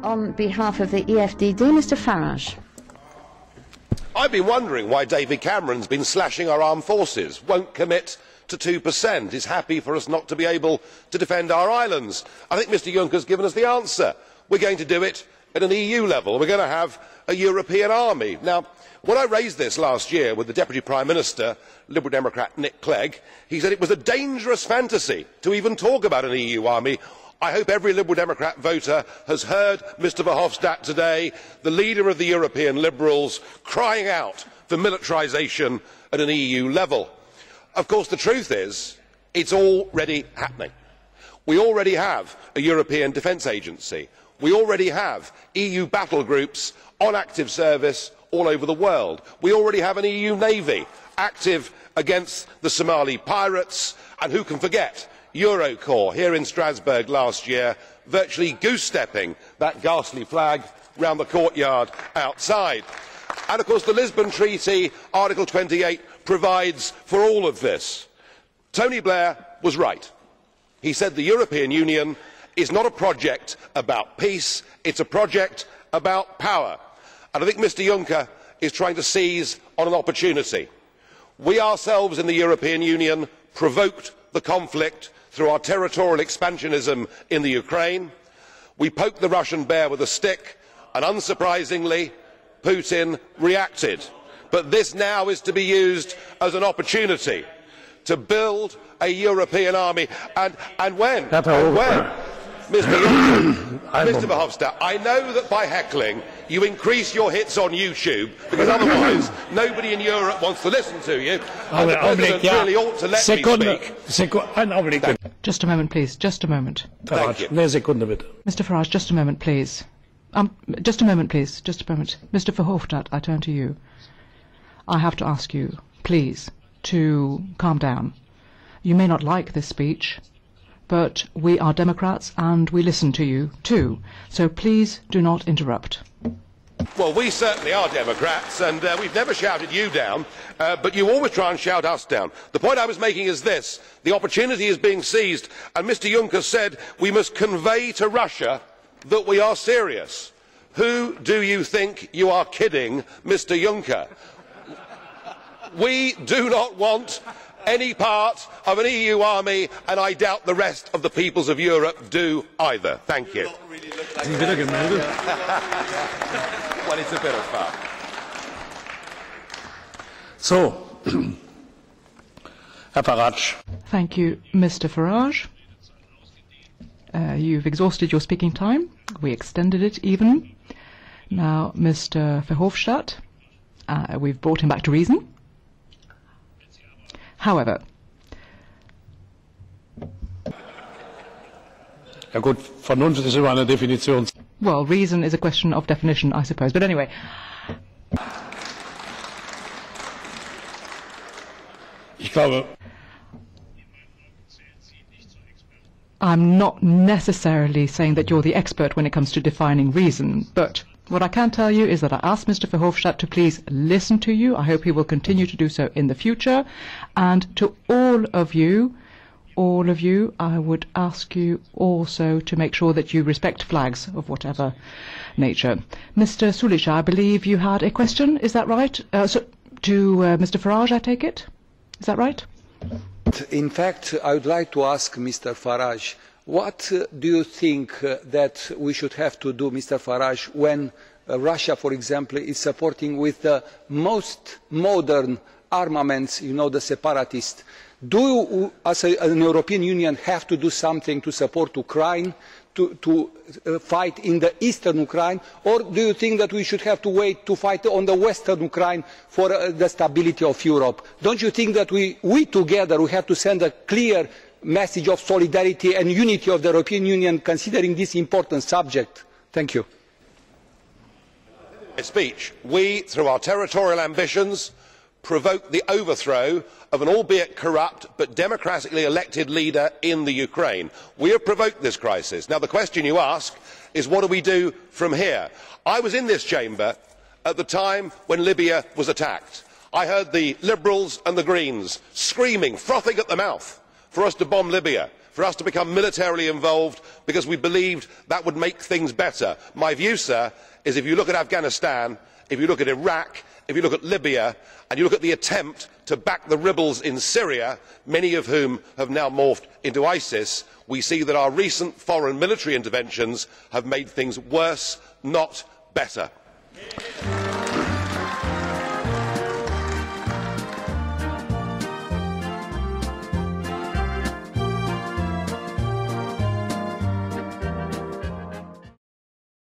On behalf of the EFDD, Mr Farage. I've been wondering why David Cameron's been slashing our armed forces, won't commit to 2%, is happy for us not to be able to defend our islands. I think Mr Juncker's given us the answer. We're going to do it at an EU level. We're going to have a European army. Now, when I raised this last year with the Deputy Prime Minister, Liberal Democrat Nick Clegg, he said it was a dangerous fantasy to even talk about an EU army. I hope every Liberal Democrat voter has heard Mr Verhofstadt today, the leader of the European Liberals, crying out for militarisation at an EU level. Of course, the truth is, it's already happening. We already have a European Defence Agency. We already have EU battle groups on active service all over the world. We already have an EU Navy active against the Somali pirates, and who can forget Eurocorps here in Strasbourg last year, virtually goose-stepping that ghastly flag round the courtyard outside. And of course the Lisbon Treaty, Article 28, provides for all of this. Tony Blair was right. He said the European Union is not a project about peace, it's a project about power. And I think Mr Juncker is trying to seize on an opportunity. We ourselves in the European Union provoked the conflict through our territorial expansionism in the Ukraine. We poked the Russian bear with a stick, and unsurprisingly, Putin reacted. But this now is to be used as an opportunity to build a European army. And when, Mr Juncker, Mr Verhofstadt, I know that by heckling you increase your hits on YouTube, because otherwise nobody in Europe wants to listen to you, and the President really ought to let me speak. Just a moment, please. Just a moment. Thank you. Mr Farage, just a moment, please. Just a moment, please. Just a moment. Mr Verhofstadt, I turn to you. I have to ask you, please, to calm down. You may not like this speech, but we are Democrats and we listen to you too. So please do not interrupt. Well, we certainly are Democrats, and we've never shouted you down, but you always try and shout us down. The point I was making is this: the opportunity is being seized, and Mr Juncker said we must convey to Russia that we are serious. Who do you think you are kidding, Mr Juncker? We do not want any part of an EU army, and I doubt the rest of the peoples of Europe do either. Thank you. Well, it's a bit of fun. So, Herr Farage. Thank you, Mr Farage. You've exhausted your speaking time. We extended it even. Now, Mr Verhofstadt, we've brought him back to reason. However, ja gut, Vernunft ist immer eine Definition. Well, reason is a question of definition, I suppose. But anyway, Ich glaube, I'm not necessarily saying that you're the expert when it comes to defining reason, but what I can tell you is that I asked Mr Verhofstadt to please listen to you. I hope he will continue to do so in the future. And to all of you, I would ask you also to make sure that you respect flags of whatever nature. Mr Sulík, I believe you had a question, is that right? To Mr Farage, I take it? Is that right? In fact, I would like to ask Mr Farage, what do you think that we should have to do, Mr Farage, when Russia, for example, is supporting with the most modern armaments, you know, the separatists? Do you, as an European Union, have to do something to support Ukraine, to fight in the eastern Ukraine, or do you think that we should have to wait to fight on the western Ukraine for the stability of Europe? Don't you think that we together have to send a clear message of solidarity and unity of the European Union considering this important subject? Thank you. Speech. We, through our territorial ambitions, provoked the overthrow of an albeit corrupt but democratically elected leader in the Ukraine. We have provoked this crisis. Now the question you ask is, what do we do from here? I was in this chamber at the time when Libya was attacked. I heard the Liberals and the Greens screaming, frothing at the mouth, for us to bomb Libya, for us to become militarily involved because we believed that would make things better. My view, sir, is if you look at Afghanistan, if you look at Iraq, if you look at Libya and you look at the attempt to back the rebels in Syria, many of whom have now morphed into ISIS, we see that our recent foreign military interventions have made things worse, not better.